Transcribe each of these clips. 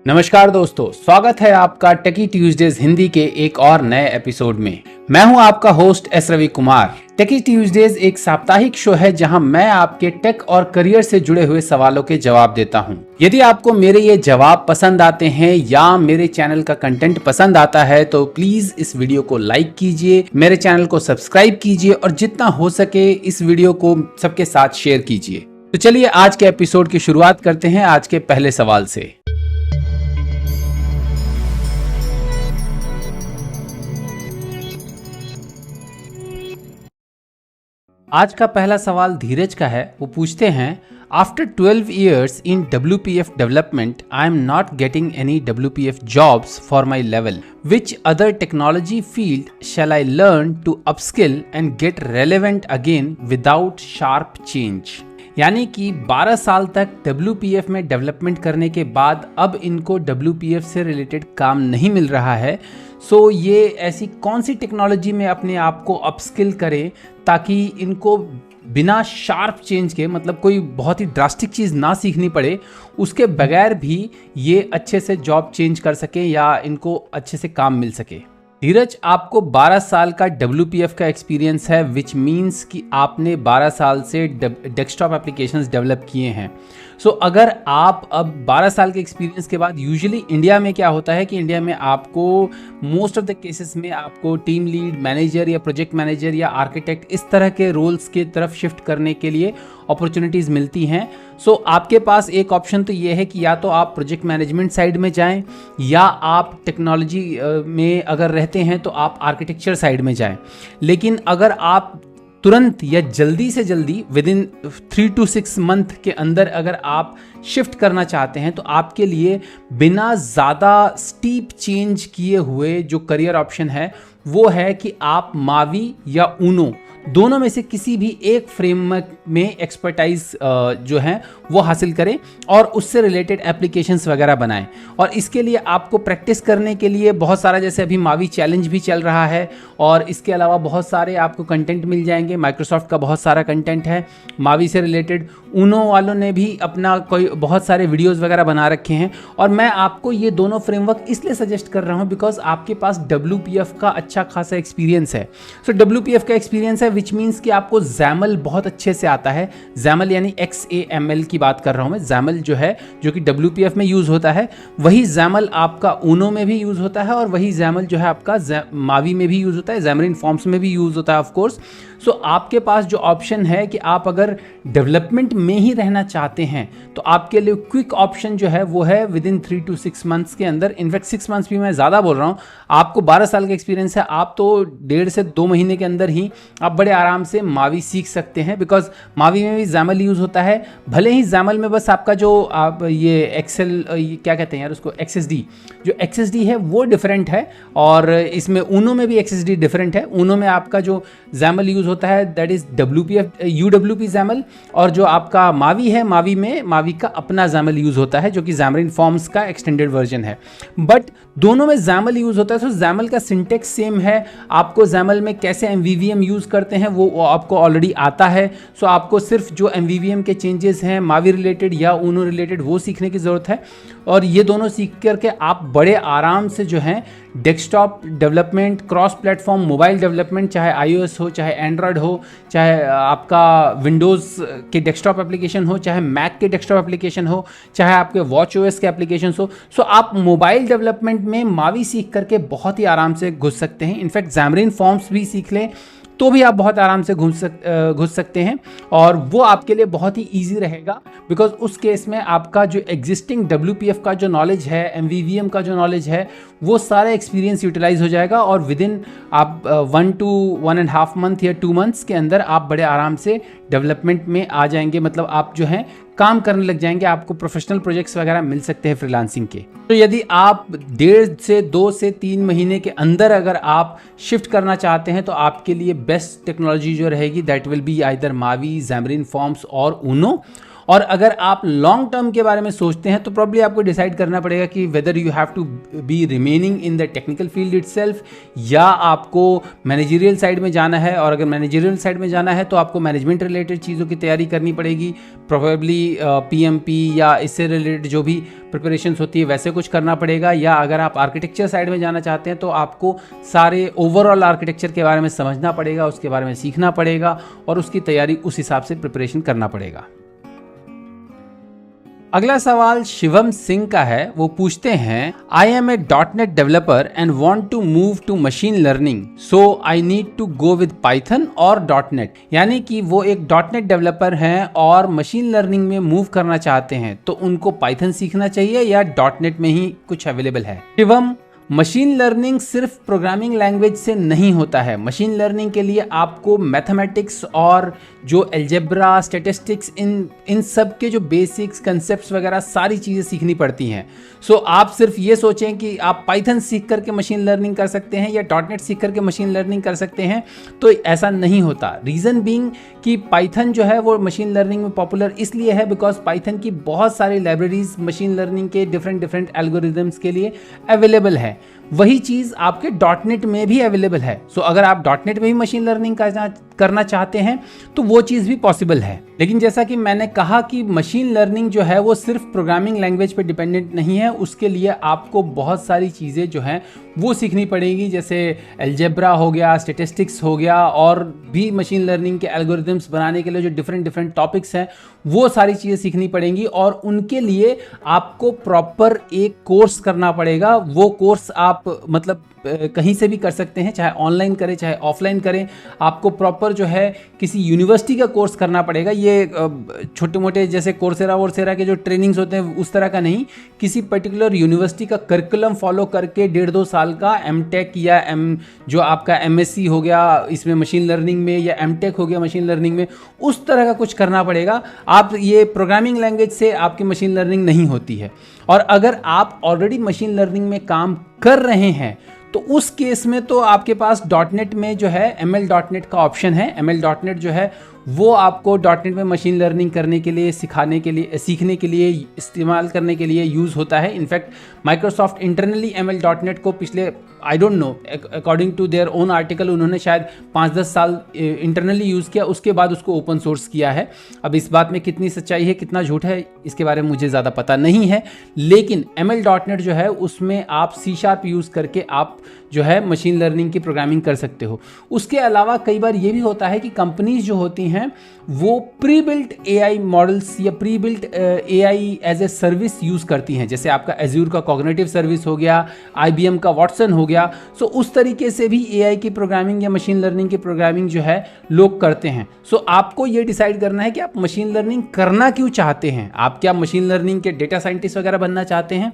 नमस्कार दोस्तों, स्वागत है आपका टेकी ट्यूजडेज हिंदी के एक और नए एपिसोड में। मैं हूं आपका होस्ट एस रवि कुमार। टेकी ट्यूजडेज एक साप्ताहिक शो है जहां मैं आपके टेक और करियर से जुड़े हुए सवालों के जवाब देता हूं। यदि आपको मेरे ये जवाब पसंद आते हैं या मेरे चैनल का कंटेंट पसंद आता है तो प्लीज इस वीडियो को लाइक कीजिए, मेरे चैनल को सब्सक्राइब कीजिए और जितना हो सके इस वीडियो को सबके साथ शेयर कीजिए। तो चलिए आज के एपिसोड की शुरुआत करते हैं आज के पहले सवाल से। आज का पहला सवाल धीरज का है। वो पूछते हैं, after 12 years in WPF development, I am not getting any WPF jobs for my level. Which other technology field shall I learn to upskill and get relevant again without sharp change? यानी कि 12 साल तक WPF में development करने के बाद अब इनको WPF से रिलेटेड काम नहीं मिल रहा है। सो ये ऐसी कौन सी टेक्नोलॉजी में अपने आप को अपस्किल करें ताकि इनको बिना शार्प चेंज के, मतलब कोई बहुत ही ड्रास्टिक चीज़ ना सीखनी पड़े, उसके बगैर भी ये अच्छे से जॉब चेंज कर सकें या इनको अच्छे से काम मिल सके। धीरज, आपको 12 साल का WPF का एक्सपीरियंस है, विच मीन्स कि आपने 12 साल से डेस्कटॉप एप्लीकेशंस डेवलप किए हैं। सो अगर आप अब 12 साल के एक्सपीरियंस के बाद, यूजुअली इंडिया में क्या होता है कि इंडिया में आपको मोस्ट ऑफ द केसेस में आपको टीम लीड, मैनेजर या प्रोजेक्ट मैनेजर या आर्किटेक्ट इस तरह के रोल्स के तरफ शिफ्ट करने के लिए अपॉर्चुनिटीज़ मिलती हैं। सो आपके पास एक ऑप्शन तो ये है कि या तो आप प्रोजेक्ट मैनेजमेंट साइड में जाएं या आप टेक्नोलॉजी में अगर रहते हैं तो आप आर्किटेक्चर साइड में जाएं। लेकिन अगर आप तुरंत या जल्दी से जल्दी विद इन 3 to 6 मंथ के अंदर अगर आप शिफ्ट करना चाहते हैं तो आपके लिए बिना ज़्यादा स्टीप चेंज किए हुए जो करियर ऑप्शन है वो है कि आप मावी या ऊनो दोनों में से किसी भी एक फ्रेमवर्क में एक्सपर्टाइज जो है वो हासिल करें और उससे रिलेटेड एप्लीकेशंस वगैरह बनाएं। और इसके लिए आपको प्रैक्टिस करने के लिए बहुत सारा, जैसे अभी मावी चैलेंज भी चल रहा है और इसके अलावा बहुत सारे आपको कंटेंट मिल जाएंगे। माइक्रोसॉफ्ट का बहुत सारा कंटेंट है मावी से रिलेटेड। ऊनो वालों ने भी अपना कोई बहुत सारे वीडियोज़ वगैरह बना रखे हैं और मैं आपको ये दोनों फ्रेमवर्क इसलिए सजेस्ट कर रहा हूँ बिकॉज आपके पास WPF का अच्छा खासा एक्सपीरियंस है। सो WPF का एक्सपीरियंस है विच मीन्स कि आपको XAML बहुत अच्छे से आता है। XAML यानी XAML की बात कर रहा हूं मैं। XAML जो है, जो कि WPF में यूज होता है, वही XAML आपका ऊनो में भी यूज होता है और वही XAML जो है आपका मावी में भी यूज होता है, Xamarin Forms में भी यूज होता है ऑफ कोर्स। सो आपके पास जो ऑप्शन है कि आप अगर डेवलपमेंट में ही रहना चाहते हैं तो आपके लिए क्विक ऑप्शन जो है वो है विद इन 3 to 6 मंथ्स के अंदर। इनफैक्ट 6 मंथ्स भी मैं ज़्यादा बोल रहा हूँ। आपको 12 साल का एक्सपीरियंस है, आप तो 1.5 से 2 महीने के अंदर ही आप बड़े आराम से मावी सीख सकते हैं बिकॉज मावी में भी XAML यूज़ होता है। भले ही XAML में बस आपका जो आप ये एक्सेल, क्या कहते हैं यार उसको, XSD, जो XSD है वो डिफरेंट है और इसमें ऊनो में भी XSD डिफरेंट है। ऊनो में आपका जो XAML यूज़ होता है दैट इज UWP XAML और जो आपका मावी है, मावी में मावी का अपना XAML यूज़ होता है जो कि Xamarin Forms का एक्सटेंडेड वर्जन है। बट दोनों में XAML यूज़ होता है। तो XAML का सिंटेक्स सेम है। आपको XAML में कैसे MVVM यूज़ करते हैं वो आपको ऑलरेडी आता है। सो आपको सिर्फ जो MVVM के चेंजेस हैं मावी रिलेटेड या ऊनो रिलेटेड वो सीखने की ज़रूरत है और ये दोनों सीख करके आप बड़े आराम से जो है desktop development, cross platform mobile development, चाहे iOS हो, चाहे एंड्रॉयड हो, चाहे आपका विंडोज़ के डेस्कटॉप एप्लीकेशन हो, चाहे मैक के डेस्कटॉप एप्लीकेशन हो, चाहे आपके WatchOS के एप्लीकेशन हो। सो आप मोबाइल डेवलपमेंट में मावी सीख करके बहुत ही आराम से घुस सकते हैं। इनफैक्ट Xamarin Forms भी सीख लें तो भी आप बहुत आराम से घुस सकते हैं और वो आपके लिए बहुत ही इजी रहेगा बिकॉज उस केस में आपका जो एग्जिस्टिंग WPF का जो नॉलेज है, MVVM का जो नॉलेज है, वो सारा एक्सपीरियंस यूटिलाइज हो जाएगा और विद इन आप 1 to 1.5 मंथ या 2 मंथ्स के अंदर आप बड़े आराम से डेवलपमेंट में आ जाएंगे। मतलब आप जो है काम करने लग जाएंगे, आपको प्रोफेशनल प्रोजेक्ट्स वगैरह मिल सकते हैं फ्रीलांसिंग के। तो यदि आप 1.5 से 2 से 3 महीने के अंदर अगर आप शिफ्ट करना चाहते हैं तो आपके लिए बेस्ट टेक्नोलॉजी जो रहेगी that will be either Mavi, Xamarin Forms और ऊनो। और अगर आप लॉन्ग टर्म के बारे में सोचते हैं तो प्रॉब्ली आपको डिसाइड करना पड़ेगा कि whether you have to be remaining in the technical field itself, या आपको मैनेजरियल साइड में जाना है। और अगर मैनेजरियल साइड में जाना है तो आपको मैनेजमेंट रिलेटेड चीज़ों की तैयारी करनी पड़ेगी, प्रोबेबली पीएमपी या इससे रिलेटेड जो भी प्रिपरेशंस होती है वैसे कुछ करना पड़ेगा। या अगर आप आर्किटेक्चर साइड में जाना चाहते हैं तो आपको सारे ओवरऑल आर्किटेक्चर के बारे में समझना पड़ेगा, उसके बारे में सीखना पड़ेगा और उसकी तैयारी उस हिसाब से प्रिपरेशन करना पड़ेगा। अगला सवाल शिवम सिंह का है। वो पूछते हैं, I am a .NET developer and want to move to machine learning, so I need to go with Python और .NET। यानी कि वो एक .NET डेवलपर हैं और मशीन लर्निंग में मूव करना चाहते हैं, तो उनको पाइथन सीखना चाहिए या .NET में ही कुछ अवेलेबल है? शिवम, मशीन लर्निंग सिर्फ प्रोग्रामिंग लैंग्वेज से नहीं होता है। मशीन लर्निंग के लिए आपको मैथमेटिक्स और जो अलजेब्रा, स्टैटिस्टिक्स, इन सब के जो बेसिक्स, कंसेप्ट्स वगैरह सारी चीज़ें सीखनी पड़ती हैं। सो आप सिर्फ ये सोचें कि आप पाइथन सीख करके मशीन लर्निंग कर सकते हैं या .NET सीख करके मशीन लर्निंग कर सकते हैं, तो ऐसा नहीं होता। रीज़न बीइंग कि पाइथन जो है वो मशीन लर्निंग में पॉपुलर इसलिए है बिकॉज पाइथन की बहुत सारी लाइब्रेरीज मशीन लर्निंग के डिफरेंट एल्गोरिदम्स के लिए अवेलेबल है। वही चीज़ आपके .NET में भी अवेलेबल है। सो अगर आप .NET में भी मशीन लर्निंग करना चाहते हैं तो वो चीज़ भी पॉसिबल है। लेकिन जैसा कि मैंने कहा कि मशीन लर्निंग जो है वो सिर्फ प्रोग्रामिंग लैंग्वेज पे डिपेंडेंट नहीं है, उसके लिए आपको बहुत सारी चीज़ें जो हैं वो सीखनी पड़ेगी, जैसे अलजेब्रा हो गया, स्टैटिस्टिक्स हो गया, और भी मशीन लर्निंग के एल्गोरिदम्स बनाने के लिए जो डिफरेंट टॉपिक्स हैं वो सारी चीज़ें सीखनी पड़ेंगी। और उनके लिए आपको प्रॉपर एक कोर्स करना पड़ेगा। वो कोर्स आप मतलब कहीं से भी कर सकते हैं, चाहे ऑनलाइन करें चाहे ऑफलाइन करें। आपको प्रॉपर जो है किसी यूनिवर्सिटी का कोर्स करना पड़ेगा। ये छोटे मोटे जैसे कोर्सेरा के जो ट्रेनिंग्स होते हैं उस तरह का नहीं, किसी पर्टिकुलर यूनिवर्सिटी का करिकुलम फॉलो करके 1.5-2 साल का एमटेक या जो आपका एमएससी हो गया इसमें मशीन लर्निंग में, या एमटेक हो गया मशीन लर्निंग में, उस तरह का कुछ करना पड़ेगा। आप ये प्रोग्रामिंग लैंग्वेज से आपकी मशीन लर्निंग नहीं होती है। और अगर आप ऑलरेडी मशीन लर्निंग में काम कर रहे हैं तो उस केस में तो आपके पास .NET में जो है ML.NET का ऑप्शन है। ML.NET जो है वो आपको .NET में मशीन लर्निंग करने के लिए, सिखाने के लिए, सीखने के लिए, इस्तेमाल करने के लिए यूज़ होता है। इनफैक्ट माइक्रोसॉफ्ट इंटरनली ML.NET को पिछले I don't know according to their own article उन्होंने शायद 5-10 साल इंटरनली यूज़ किया, उसके बाद उसको ओपन सोर्स किया है। अब इस बात में कितनी सच्चाई है कितना झूठ है इसके बारे में मुझे ज़्यादा पता नहीं है, लेकिन ML.NET जो है उसमें आप C# यूज़ करके आप जो है मशीन लर्निंग की प्रोग्रामिंग कर सकते हो। उसके अलावा कई बार ये भी होता है कि कंपनीज जो होती हैं वो प्री बिल्ट AI मॉडल्स या pre built AI as a service use करती हैं, जैसे आपका एज्यूर का कॉग्निटिव सर्विस हो गया, IBM का वाटसन हो गया। सो उस तरीके से भी AI की प्रोग्रामिंग या मशीन लर्निंग की प्रोग्रामिंग जो है लोग करते हैं। सो आपको ये डिसाइड करना है कि आप मशीन लर्निंग करना क्यों चाहते हैं। आप क्या मशीन लर्निंग के डेटा साइंटिस्ट वगैरह बनना चाहते हैं?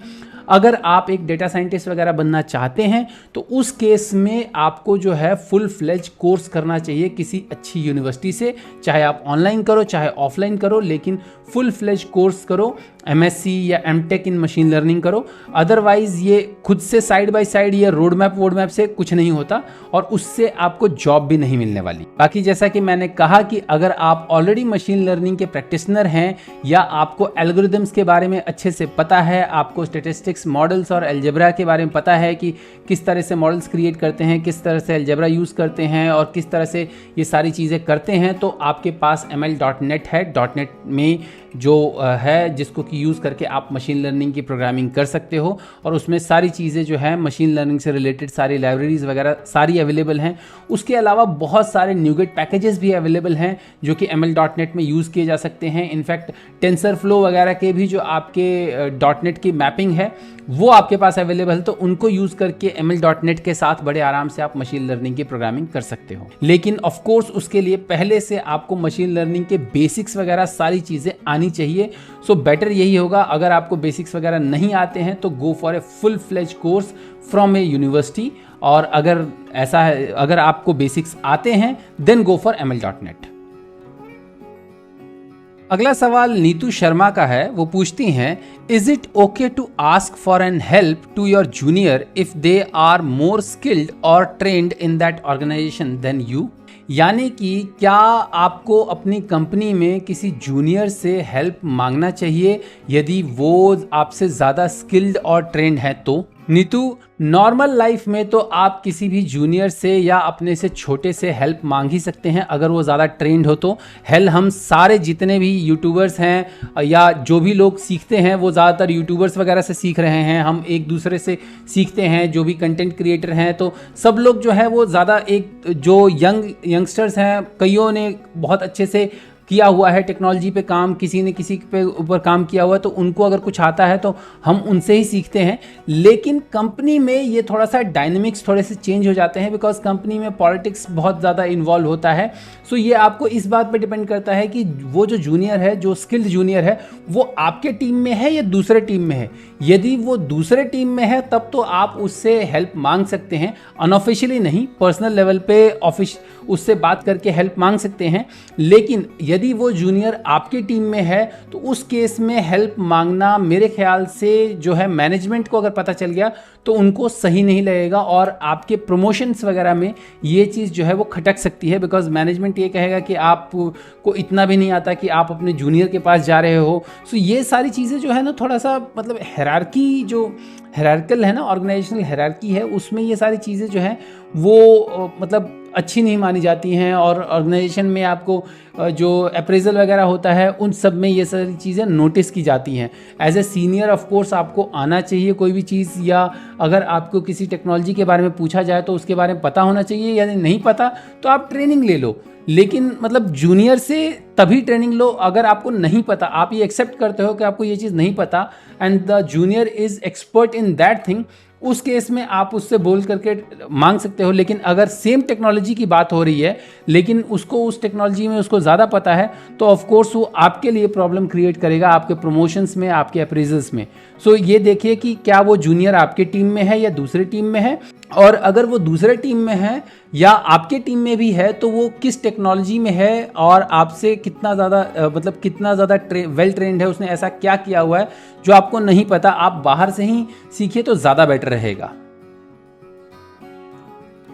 अगर आप एक डेटा साइंटिस्ट वगैरह बनना चाहते हैं तो उस केस में आपको जो है फुल फ्लेज कोर्स करना चाहिए किसी अच्छी यूनिवर्सिटी से, चाहे आप ऑनलाइन करो चाहे ऑफलाइन करो, लेकिन फुल फ्लेज कोर्स करो, MSc या MTech इन मशीन लर्निंग करो। अदरवाइज ये खुद से साइड बाय साइड ये रोड मैप से कुछ नहीं होता और उससे आपको जॉब भी नहीं मिलने वाली। बाकी जैसा कि मैंने कहा कि अगर आप ऑलरेडी मशीन लर्निंग के प्रैक्टिशनर हैं या आपको एल्गोरिदम्स के बारे में अच्छे से पता है, आपको स्टैटिस्टिक्स, मॉडल्स और अलजेब्रा के बारे में पता है कि किस तरह से मॉडल्स क्रिएट करते हैं, किस तरह से अलजेब्रा यूज़ करते हैं और किस तरह से ये सारी चीज़ें करते हैं, तो आपके पास ML.NET है। .NET में जो है जिसको कि यूज़ करके आप मशीन लर्निंग की प्रोग्रामिंग कर सकते हो और उसमें सारी चीज़ें जो है मशीन लर्निंग से रिलेटेड सारी लाइब्रेरीज वगैरह सारी अवेलेबल हैं। उसके अलावा बहुत सारे न्यूगेट पैकेजेस भी अवेलेबल हैं जो कि ML.NET में यूज़ किए जा सकते हैं। इनफैक्ट टेंसरफ्लो वगैरह के भी जो आपके .NET की मैपिंग है वो आपके पास अवेलेबल है, तो उनको यूज़ करके ML.NET के साथ बड़े आराम से आप मशीन लर्निंग की प्रोग्रामिंग कर सकते हो। लेकिन ऑफ कोर्स उसके लिए पहले से आपको मशीन लर्निंग के बेसिक्स वगैरह सारी चीज़ें आनी चाहिए। सो बेटर यही होगा, अगर आपको बेसिक्स वगैरह नहीं आते हैं तो go for a full fledge course from a university, और अगर ऐसा है, अगर आपको बेसिक्स आते हैं देन गो फॉर ML.NET। अगला सवाल नीतू शर्मा का है। वो पूछती हैं, is it okay to ask for an help to your junior if they are more skilled और trained in that organisation then you? यानी कि क्या आपको अपनी कंपनी में किसी जूनियर से हेल्प मांगना चाहिए यदि वो आपसे ज़्यादा स्किल्ड और ट्रेंड है तो? नीतू, नॉर्मल लाइफ में तो आप किसी भी जूनियर से या अपने से छोटे से हेल्प मांग ही सकते हैं अगर वो ज़्यादा ट्रेंड हो तो। हेल हम सारे जितने भी यूट्यूबर्स हैं या जो भी लोग सीखते हैं वो ज़्यादातर यूट्यूबर्स वगैरह से सीख रहे हैं, हम एक दूसरे से सीखते हैं, जो भी कंटेंट क्रिएटर हैं, तो सब लोग जो है वो ज़्यादा एक जो यंगस्टर्स हैं कईयों ने बहुत अच्छे से किया हुआ है टेक्नोलॉजी पे काम, किसी ने किसी पे ऊपर काम किया हुआ है, तो उनको अगर कुछ आता है तो हम उनसे ही सीखते हैं। लेकिन कंपनी में ये थोड़ा सा डायनेमिक्स थोड़े से चेंज हो जाते हैं बिकॉज कंपनी में पॉलिटिक्स बहुत ज़्यादा इन्वॉल्व होता है। सो ये आपको इस बात पे डिपेंड करता है कि वो जो जूनियर है, जो स्किल्ड जूनियर है, वो आपके टीम में है या दूसरे टीम में है। यदि वो दूसरे टीम में है तब तो आप उससे हेल्प मांग सकते हैं, अनऑफिशियली नहीं, पर्सनल लेवल पे उससे बात करके हेल्प मांग सकते हैं। लेकिन यदि वो जूनियर आपकी टीम में है तो उस केस में हेल्प मांगना मेरे ख्याल से जो है मैनेजमेंट को अगर पता चल गया तो उनको सही नहीं लगेगा और आपके प्रमोशंस वगैरह में ये चीज़ जो है वो खटक सकती है। बिकॉज मैनेजमेंट ये कहेगा कि आपको इतना भी नहीं आता कि आप अपने जूनियर के पास जा रहे हो। सो ये सारी चीज़ें जो है ना थोड़ा सा मतलब हायरार्की, जो हायरार्किकल है ना, ऑर्गेनाइजेशनल हायरार्की है, उसमें ये सारी चीज़ें जो है वो मतलब अच्छी नहीं मानी जाती हैं। और ऑर्गेनाइजेशन में आपको जो अप्रेजल वगैरह होता है उन सब में ये सारी चीज़ें नोटिस की जाती हैं। As a senior of course आपको आना चाहिए कोई भी चीज़, या अगर आपको किसी टेक्नोलॉजी के बारे में पूछा जाए तो उसके बारे में पता होना चाहिए। यदि नहीं पता तो आप ट्रेनिंग ले लो, लेकिन मतलब जूनियर से तभी ट्रेनिंग लो अगर आपको नहीं पता, आप ये एक्सेप्ट करते हो कि आपको ये चीज़ नहीं पता and the junior is expert in that thing, उस केस में आप उससे बोल करके मांग सकते हो। लेकिन अगर सेम टेक्नोलॉजी की बात हो रही है लेकिन उसको उस टेक्नोलॉजी में उसको ज़्यादा पता है तो ऑफ कोर्स वो आपके लिए प्रॉब्लम क्रिएट करेगा आपके प्रमोशंस में, आपके अप्रेजल्स में। सो ये देखिए कि क्या वो जूनियर आपके टीम में है या दूसरे टीम में है, और अगर वो दूसरे टीम में है या आपके टीम में भी है तो वो किस टेक्नोलॉजी में है और आपसे कितना ज़्यादा मतलब कितना ज़्यादा वेल ट्रेंड है, उसने ऐसा क्या किया हुआ है जो आपको नहीं पता। आप बाहर से ही सीखिए तो ज़्यादा बेटर रहेगा।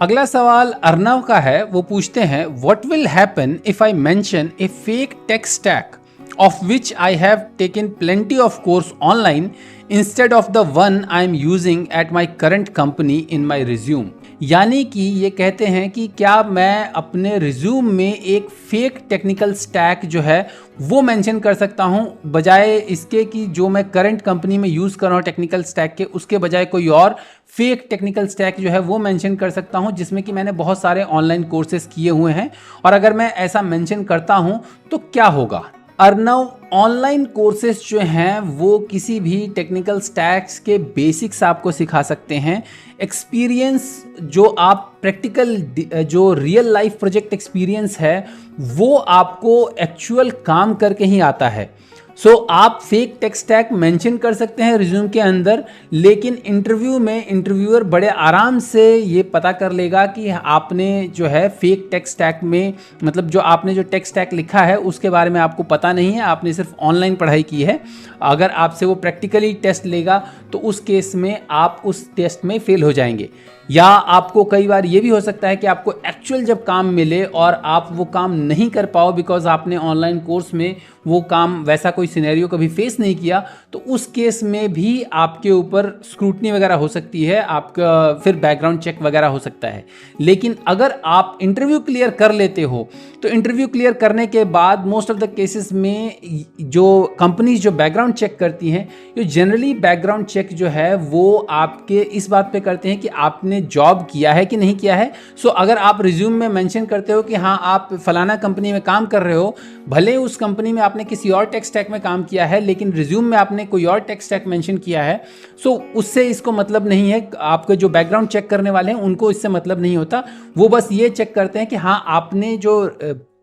अगला सवाल अर्नव का है, वो पूछते हैं what will happen if I mention A fake tech stack of which I have taken plenty of course online instead of the one I am using at my current company in my resume। यानी कि ये कहते हैं कि क्या मैं अपने resume में एक फेक टेक्निकल स्टैक जो है वो मेंशन कर सकता हूँ बजाय इसके कि जो मैं करंट कंपनी में यूज़ कर रहा हूँ टेक्निकल स्टैक के, उसके बजाय कोई और फेक टेक्निकल स्टैक जो है वो मेंशन कर सकता हूँ जिसमें कि मैंने बहुत सारे ऑनलाइन कोर्सेज किए हुए हैं, और अगर मैं ऐसा मेंशन करता हूँ तो क्या होगा। अर्नव, ऑनलाइन कोर्सेज जो हैं वो किसी भी टेक्निकल स्टैक्स के बेसिक्स आपको सिखा सकते हैं। एक्सपीरियंस जो आप प्रैक्टिकल जो रियल लाइफ प्रोजेक्ट एक्सपीरियंस है वो आपको एक्चुअल काम करके ही आता है। सो आप फेक टेक स्टैक मेंशन कर सकते हैं रिज्यूम के अंदर, लेकिन इंटरव्यू में इंटरव्यूअर बड़े आराम से ये पता कर लेगा कि आपने जो है फेक टेक स्टैक में मतलब जो आपने जो टेक स्टैक लिखा है उसके बारे में आपको पता नहीं है, आपने सिर्फ ऑनलाइन पढ़ाई की है। अगर आपसे वो प्रैक्टिकली टेस्ट लेगा तो उस केस में आप उस टेस्ट में फेल हो जाएंगे। या आपको कई बार ये भी हो सकता है कि आपको एक्चुअल जब काम मिले और आप वो काम नहीं कर पाओ बिकॉज आपने ऑनलाइन कोर्स में वो काम वैसा कोई सिनेरियो कभी फेस नहीं किया, तो उस केस में भी आपके ऊपर स्क्रूटनी वगैरह हो सकती है, आपका फिर बैकग्राउंड चेक वगैरह हो सकता है। लेकिन अगर आप इंटरव्यू क्लियर कर लेते हो तो इंटरव्यू क्लियर करने के बाद मोस्ट ऑफ द केसेस में जो कंपनीज जो बैकग्राउंड चेक करती हैं, ये जनरली बैकग्राउंड चेक जो है वो आपके इस बात पे करते हैं कि आपने जॉब किया है कि नहीं किया है। सो अगर आप रिज्यूम में मेंशन करते हो कि हाँ आप फलाना कंपनी में काम कर रहे हो, भले उस कंपनी में आपने किसी और टेक स्टैक में काम किया है लेकिन रिज्यूम में आपने कोई और टेक स्टैक मेंशन किया है, सो उससे इसको मतलब नहीं है। आपके जो बैकग्राउंड चेक करने वाले हैं उनको इससे मतलब नहीं होता, वो बस ये चेक करते हैं कि हाँ आपने जो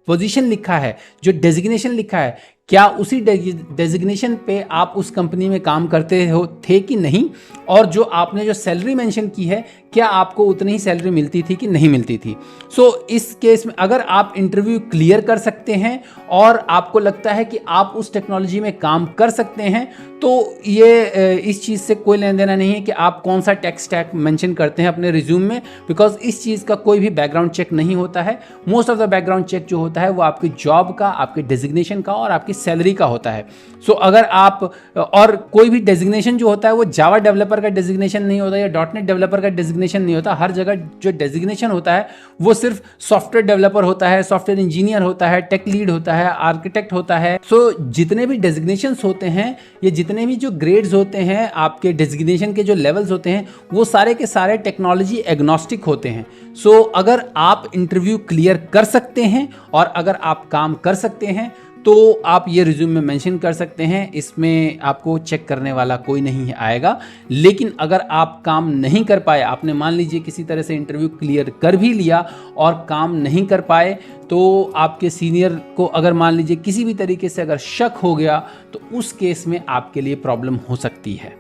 पोजीशन लिखा है, जो डेजिग्नेशन लिखा है, क्या उसी डेजिग्नेशन पे आप उस कंपनी में काम करते हो थे कि नहीं। और जो आपने जो सैलरी मेंशन की है क्या आपको उतनी ही सैलरी मिलती थी कि नहीं मिलती थी। सो इस केस में अगर आप इंटरव्यू क्लियर कर सकते हैं और आपको लगता है कि आप उस टेक्नोलॉजी में काम कर सकते हैं तो ये इस चीज़ से कोई लेना देना नहीं है कि आप कौन सा टेक स्टैक मेंशन करते हैं अपने रिज्यूम में, बिकॉज इस चीज़ का कोई भी बैकग्राउंड चेक नहीं होता है। Most of the background check जो होता है वो आपकी जॉब का, आपके डेजिग्नेशन का और आपकी सैलरी का होता है। सो अगर आप और कोई भी डेजिग्नेशन जो होता है वो जावा डेवलपर का डेजिग्नेशन नहीं होता या डॉट नेट डेवलपर का डेजिग्नेशन नहीं होता। हर जगह जो डेजिग्नेशन होता है वो सिर्फ सॉफ्टवेयर डेवलपर होता है, सॉफ्टवेयर इंजीनियर होता है, टेक लीड होता है, आर्किटेक्ट होता है। सो जितने भी डेजिग्नेशंस होते हैं, ये जितने भी जो ग्रेड्स होते हैं, आपके डेजिग्नेशन के जो लेवल्स होते हैं, वो सारे के सारे टेक्नोलॉजी एग्नोस्टिक होते हैं। सो अगर आप इंटरव्यू क्लियर कर सकते हैं और अगर आप काम कर सकते हैं तो आप ये रिज्यूम में मेंशन कर सकते हैं, इसमें आपको चेक करने वाला कोई नहीं आएगा। लेकिन अगर आप काम नहीं कर पाए, आपने मान लीजिए किसी तरह से इंटरव्यू क्लियर कर भी लिया और काम नहीं कर पाए, तो आपके सीनियर को अगर मान लीजिए किसी भी तरीके से अगर शक हो गया तो उस केस में आपके लिए प्रॉब्लम हो सकती है।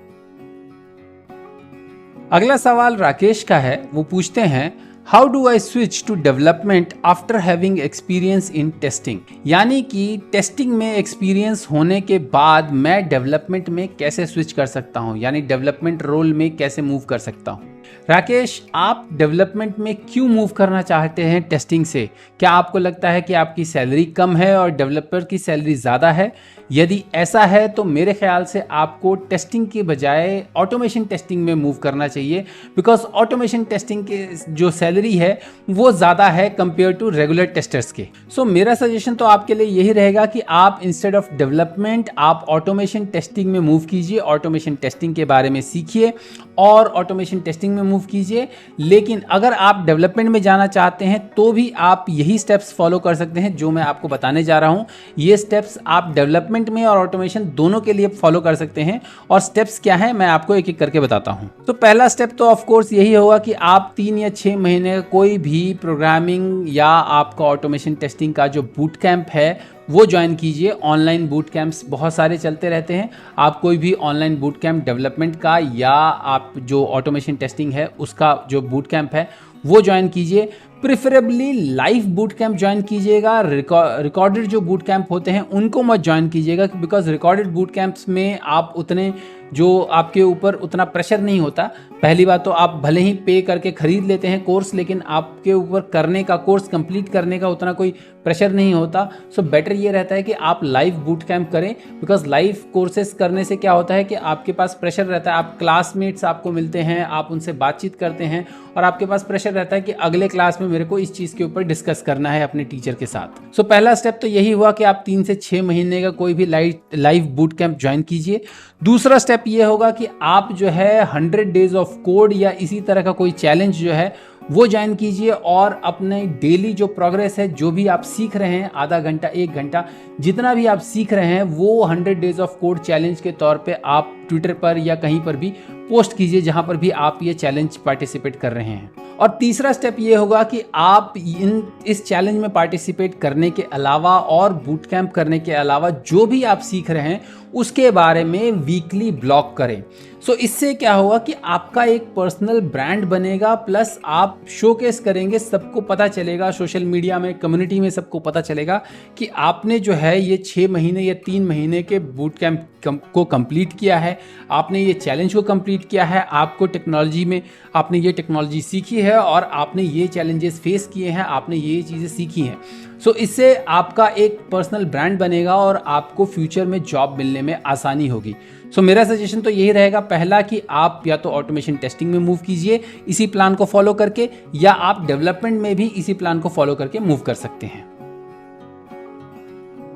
अगला सवाल राकेश का है। वो पूछते हैं, how do I switch to development after having experience in testing. यानी कि टेस्टिंग में एक्सपीरियंस होने के बाद मैं डेवलपमेंट में कैसे स्विच कर सकता हूँ, यानी डेवलपमेंट रोल में कैसे मूव कर सकता हूँ। राकेश, आप डेवलपमेंट में क्यों मूव करना चाहते हैं टेस्टिंग से? क्या आपको लगता है कि आपकी सैलरी कम है और डेवलपर की सैलरी ज़्यादा है? यदि ऐसा है तो मेरे ख्याल से आपको टेस्टिंग के बजाय ऑटोमेशन टेस्टिंग में मूव करना चाहिए, बिकॉज ऑटोमेशन टेस्टिंग के जो सैलरी है वो ज़्यादा है कंपेयर टू रेगुलर टेस्टर्स के। सो मेरा सजेशन तो आपके लिए यही रहेगा कि आप इंस्टेड ऑफ डेवलपमेंट आप ऑटोमेशन टेस्टिंग में मूव कीजिए, ऑटोमेशन टेस्टिंग के बारे में सीखिए और ऑटोमेशन टेस्टिंग में मूव कीजिए। लेकिन अगर आप डेवलपमेंट में जाना चाहते हैं तो भी आप यही स्टेप्स फॉलो कर सकते हैं जो मैं आपको बताने जा रहा हूँ। ये स्टेप्स आप डेवलपमेंट में और ऑटोमेशन दोनों के लिए फॉलो कर सकते हैं। और स्टेप्स क्या हैं मैं आपको एक एक करके बताता हूं। तो पहला स्टेप तो ऑफ कोर्स यही होगा कि आप 3 या 6 महीने का कोई भी प्रोग्रामिंग या आपका ऑटोमेशन टेस्टिंग का जो बूट कैंप है वो ज्वाइन कीजिए। ऑनलाइन बूट कैंप्स बहुत सारे चलते रहते हैं। आप कोई भी ऑनलाइन बूट कैंप डेवलपमेंट का या आप जो ऑटोमेशन टेस्टिंग है उसका जो बूट कैंप है वो ज्वाइन कीजिए। Preferably live boot camp join कीजिएगा। रिकॉर्डेड जो बूट कैंप होते हैं उनको मत ज्वाइन कीजिएगा, बिकॉज रिकॉर्डेड बूट कैंप्स में आप उतने जो आपके ऊपर उतना प्रेशर नहीं होता। पहली बात तो आप भले ही पे करके खरीद लेते हैं कोर्स, लेकिन आपके ऊपर करने का कोर्स कंप्लीट करने का उतना कोई प्रेशर नहीं होता। सो बेटर ये रहता है कि आप लाइव बूट कैंप करें, बिकॉज लाइव कोर्सेज करने से क्या होता है कि आपके पास प्रेशर रहता है। आप क्लासमेट्स आपको मिलते हैं, आप उनसे बातचीत करते हैं और आपके पास प्रेशर रहता है कि अगले क्लास में मेरे को इस चीज़ के ऊपर डिस्कस करना है अपने टीचर के साथ। सो पहला स्टेप तो यही हुआ कि आप 3 से 6 महीने का कोई भी लाइव बूट कैंप ज्वाइन कीजिए। दूसरा स्टेप ये होगा कि आप जो है 100 डेज ऑफ कोड या इसी तरह का कोई चैलेंज जो है वो ज्वाइन कीजिए और अपने डेली जो प्रोग्रेस है, जो भी आप सीख रहे हैं, आधा घंटा 1 घंटा जितना भी आप सीख रहे हैं वो 100 डेज ऑफ कोड चैलेंज के तौर पे आप ट्विटर पर या कहीं पर भी पोस्ट कीजिए जहां पर भी आप ये चैलेंज पार्टिसिपेट कर रहे हैं। और तीसरा स्टेप ये होगा कि आप इस चैलेंज में पार्टिसिपेट करने के अलावा और बूट कैंप करने के अलावा जो भी आप सीख रहे हैं उसके बारे में वीकली ब्लॉग करें। सो इससे क्या होगा कि आपका एक पर्सनल ब्रांड बनेगा, प्लस आप शोकेस करेंगे, सबको पता चलेगा, सोशल मीडिया में, कम्युनिटी में सबको पता चलेगा कि आपने जो है ये 6 महीने या 3 महीने के बूट कैंप को कंप्लीट किया है, आपने ये चैलेंज को कंप्लीट किया है, आपको टेक्नोलॉजी में आपने ये टेक्नोलॉजी सीखी है और आपने ये चैलेंजेस फेस किए हैं, आपने ये चीज़ें सीखी हैं। सो इससे आपका एक पर्सनल ब्रांड बनेगा और आपको फ्यूचर में जॉब मिलने में आसानी होगी। सो मेरा सजेशन तो यही रहेगा, पहला कि आप या तो ऑटोमेशन टेस्टिंग में मूव कीजिए इसी प्लान को फॉलो करके, या आप डेवलपमेंट में भी इसी प्लान को फॉलो करके मूव कर सकते हैं।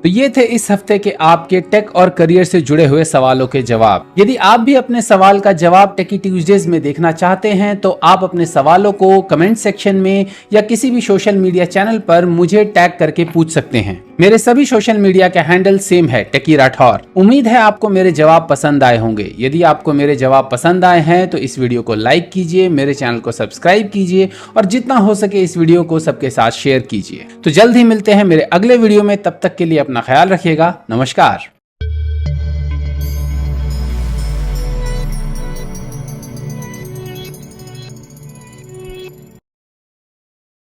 तो ये थे इस हफ्ते के आपके टेक और करियर से जुड़े हुए सवालों के जवाब। यदि आप भी अपने सवाल का जवाब टेकी ट्यूजडेज में देखना चाहते हैं तो आप अपने सवालों को कमेंट सेक्शन में या किसी भी सोशल मीडिया चैनल पर मुझे टैग करके पूछ सकते हैं। मेरे सभी सोशल मीडिया के हैंडल सेम है, टेकी राठौर। उम्मीद है आपको मेरे जवाब पसंद आए होंगे। यदि आपको मेरे जवाब पसंद आए हैं तो इस वीडियो को लाइक कीजिए, मेरे चैनल को सब्सक्राइब कीजिए और जितना हो सके इस वीडियो को सबके साथ शेयर कीजिए। तो जल्द ही मिलते हैं मेरे अगले वीडियो में, तब तक के लिए अपना ख्याल रखिएगा। नमस्कार।